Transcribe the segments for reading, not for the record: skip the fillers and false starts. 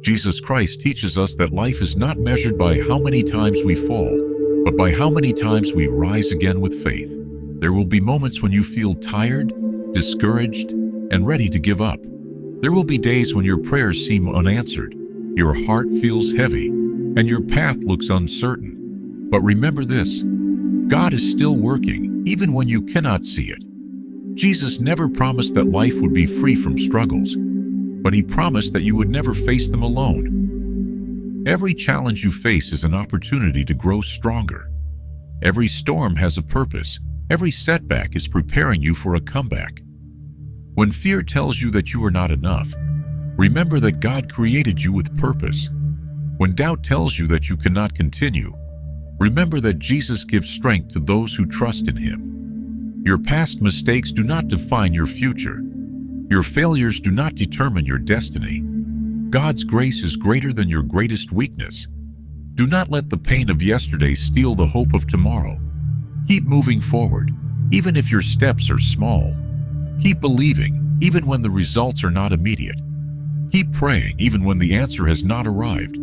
Jesus Christ teaches us that life is not measured by how many times we fall, but by how many times we rise again with faith. There will be moments when you feel tired, discouraged, and ready to give up. There will be days when your prayers seem unanswered, your heart feels heavy, and your path looks uncertain. But remember this: God is still working, even when you cannot see it. Jesus never promised that life would be free from struggles, but He promised that you would never face them alone. Every challenge you face is an opportunity to grow stronger. Every storm has a purpose. Every setback is preparing you for a comeback. When fear tells you that you are not enough, remember that God created you with purpose. When doubt tells you that you cannot continue, remember that Jesus gives strength to those who trust in Him. Your past mistakes do not define your future. Your failures do not determine your destiny. God's grace is greater than your greatest weakness. Do not let the pain of yesterday steal the hope of tomorrow. Keep moving forward, even if your steps are small. Keep believing, even when the results are not immediate. Keep praying, even when the answer has not arrived.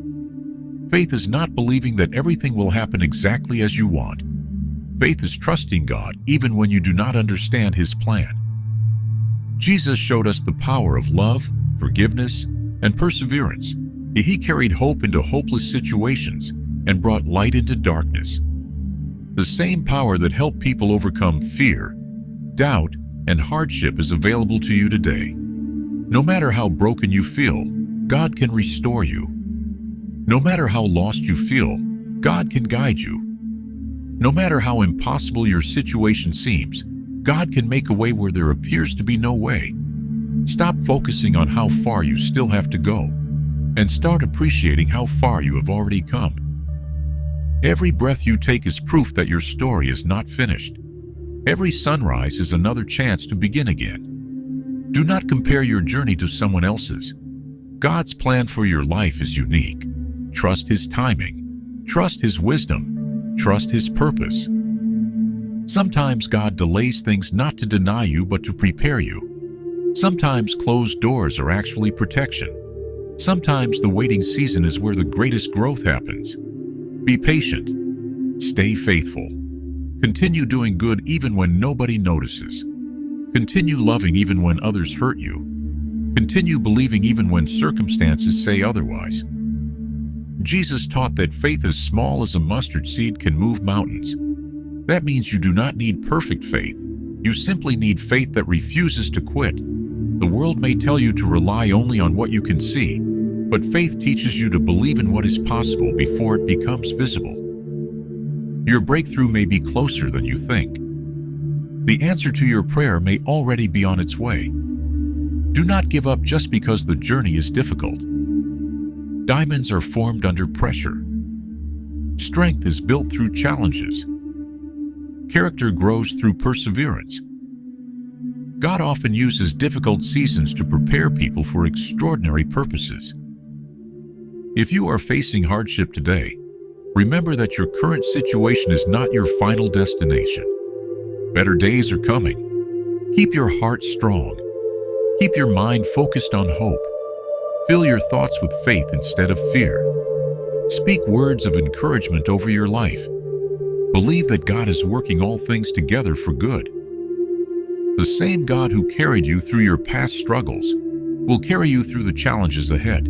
Faith is not believing that everything will happen exactly as you want. Faith is trusting God, even when you do not understand His plan. Jesus showed us the power of love, forgiveness, and perseverance. He carried hope into hopeless situations and brought light into darkness. The same power that helped people overcome fear, doubt, and hardship is available to you today. No matter how broken you feel, God can restore you. No matter how lost you feel, God can guide you. No matter how impossible your situation seems, God can make a way where there appears to be no way. Stop focusing on how far you still have to go, and start appreciating how far you have already come. Every breath you take is proof that your story is not finished. Every sunrise is another chance to begin again. Do not compare your journey to someone else's. God's plan for your life is unique. Trust His timing. Trust His wisdom. Trust His purpose. Sometimes God delays things not to deny you, but to prepare you. Sometimes closed doors are actually protection. Sometimes the waiting season is where the greatest growth happens. Be patient. Stay faithful. Continue doing good even when nobody notices. Continue loving even when others hurt you. Continue believing even when circumstances say otherwise. Jesus taught that faith as small as a mustard seed can move mountains. That means you do not need perfect faith. You simply need faith that refuses to quit. The world may tell you to rely only on what you can see, but faith teaches you to believe in what is possible before it becomes visible. Your breakthrough may be closer than you think. The answer to your prayer may already be on its way. Do not give up just because the journey is difficult. Diamonds are formed under pressure. Strength is built through challenges. Character grows through perseverance. God often uses difficult seasons to prepare people for extraordinary purposes. If you are facing hardship today, remember that your current situation is not your final destination. Better days are coming. Keep your heart strong. Keep your mind focused on hope. Fill your thoughts with faith instead of fear. Speak words of encouragement over your life. Believe that God is working all things together for good. The same God who carried you through your past struggles will carry you through the challenges ahead.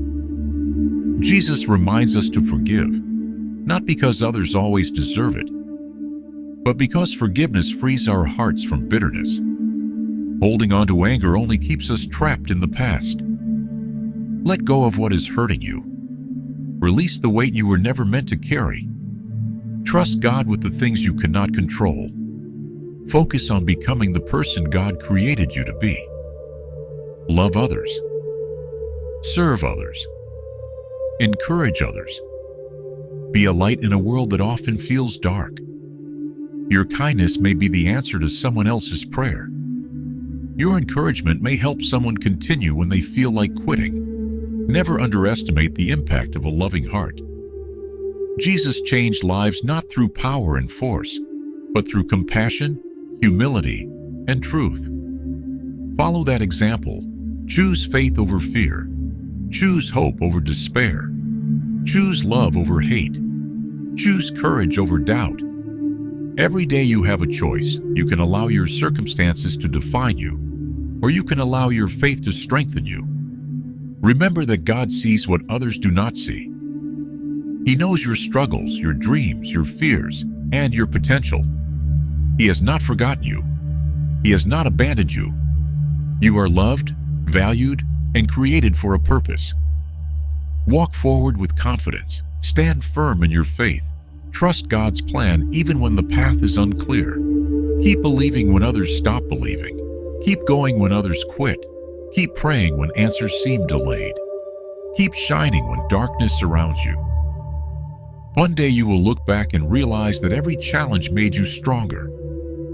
Jesus reminds us to forgive, not because others always deserve it, but because forgiveness frees our hearts from bitterness. Holding on to anger only keeps us trapped in the past. Let go of what is hurting you. Release the weight you were never meant to carry. Trust God with the things you cannot control. Focus on becoming the person God created you to be. Love others. Serve others. Encourage others. Be a light in a world that often feels dark. Your kindness may be the answer to someone else's prayer. Your encouragement may help someone continue when they feel like quitting. Never underestimate the impact of a loving heart. Jesus changed lives not through power and force, but through compassion, humility, and truth. Follow that example. Choose faith over fear. Choose hope over despair. Choose love over hate. Choose courage over doubt. Every day you have a choice. You can allow your circumstances to define you, or you can allow your faith to strengthen you. Remember that God sees what others do not see. He knows your struggles, your dreams, your fears, and your potential. He has not forgotten you. He has not abandoned you. You are loved, valued, and created for a purpose. Walk forward with confidence. Stand firm in your faith. Trust God's plan even when the path is unclear. Keep believing when others stop believing. Keep going when others quit. Keep praying when answers seem delayed. Keep shining when darkness surrounds you. One day you will look back and realize that every challenge made you stronger.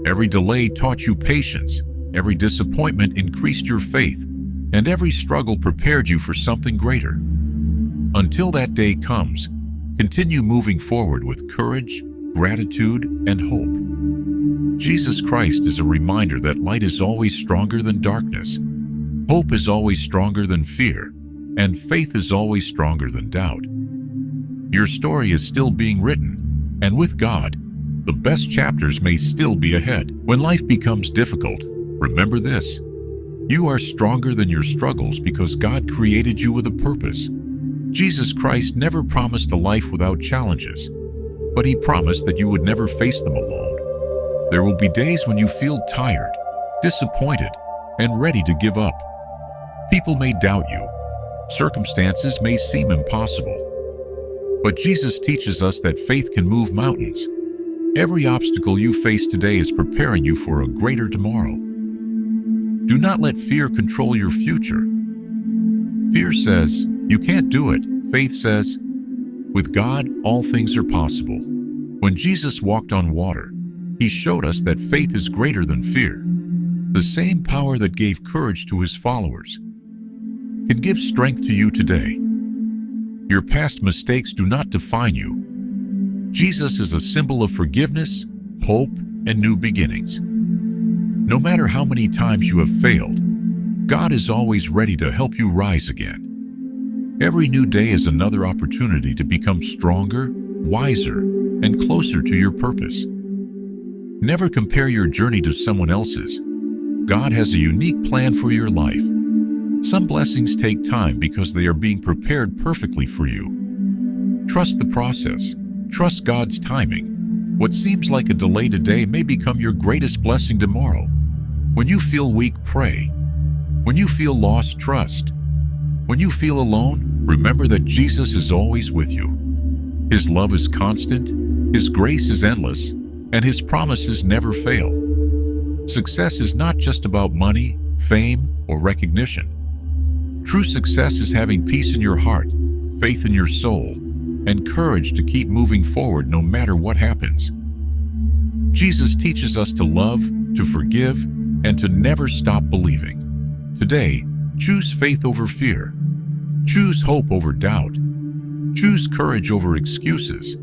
Every delay taught you patience. Every disappointment increased your faith. And every struggle prepared you for something greater. Until that day comes, continue moving forward with courage, gratitude, and hope. Jesus Christ is a reminder that light is always stronger than darkness. Hope is always stronger than fear, and faith is always stronger than doubt. Your story is still being written, and with God, the best chapters may still be ahead. When life becomes difficult, remember this: you are stronger than your struggles because God created you with a purpose. Jesus Christ never promised a life without challenges, but He promised that you would never face them alone. There will be days when you feel tired, disappointed, and ready to give up. People may doubt you. Circumstances may seem impossible. But Jesus teaches us that faith can move mountains. Every obstacle you face today is preparing you for a greater tomorrow. Do not let fear control your future. Fear says, "You can't do it." Faith says, "With God, all things are possible." When Jesus walked on water, He showed us that faith is greater than fear. The same power that gave courage to His followers can give strength to you today. Your past mistakes do not define you. Jesus is a symbol of forgiveness, hope, and new beginnings. No matter how many times you have failed, God is always ready to help you rise again. Every new day is another opportunity to become stronger, wiser, and closer to your purpose. Never compare your journey to someone else's. God has a unique plan for your life. Some blessings take time because they are being prepared perfectly for you. Trust the process. Trust God's timing. What seems like a delay today may become your greatest blessing tomorrow. When you feel weak, pray. When you feel lost, trust. When you feel alone, remember that Jesus is always with you. His love is constant, His grace is endless, and His promises never fail. Success is not just about money, fame, or recognition. True success is having peace in your heart, faith in your soul, and courage to keep moving forward no matter what happens. Jesus teaches us to love, to forgive, and to never stop believing. Today, choose faith over fear. Choose hope over doubt. Choose courage over excuses.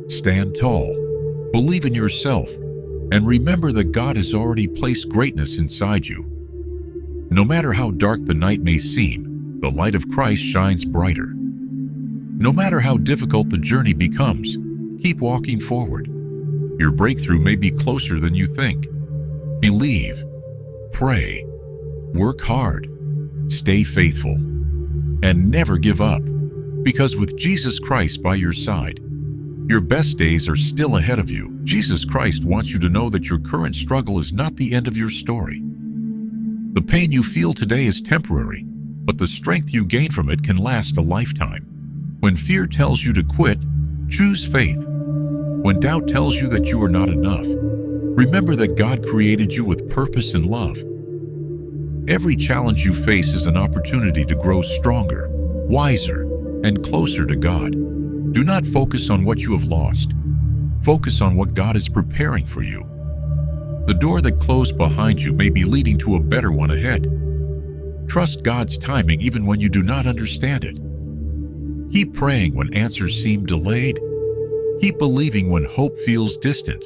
Stand tall. Believe in yourself. And remember that God has already placed greatness inside you. No matter how dark the night may seem, the light of Christ shines brighter. No matter how difficult the journey becomes, keep walking forward. Your breakthrough may be closer than you think. Believe, pray, work hard, stay faithful, and never give up. Because with Jesus Christ by your side, your best days are still ahead of you. Jesus Christ wants you to know that your current struggle is not the end of your story. The pain you feel today is temporary, but the strength you gain from it can last a lifetime. When fear tells you to quit, choose faith. When doubt tells you that you are not enough, remember that God created you with purpose and love. Every challenge you face is an opportunity to grow stronger, wiser, and closer to God. Do not focus on what you have lost. Focus on what God is preparing for you. The door that closed behind you may be leading to a better one ahead. Trust God's timing even when you do not understand it. Keep praying when answers seem delayed. Keep believing when hope feels distant.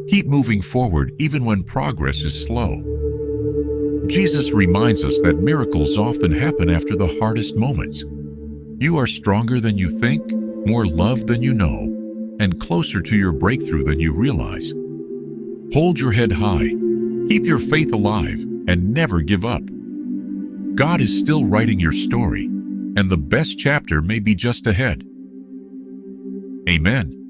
Keep moving forward even when progress is slow. Jesus reminds us that miracles often happen after the hardest moments. You are stronger than you think, more loved than you know, and closer to your breakthrough than you realize. Hold your head high, keep your faith alive, and never give up. God is still writing your story, and the best chapter may be just ahead. Amen.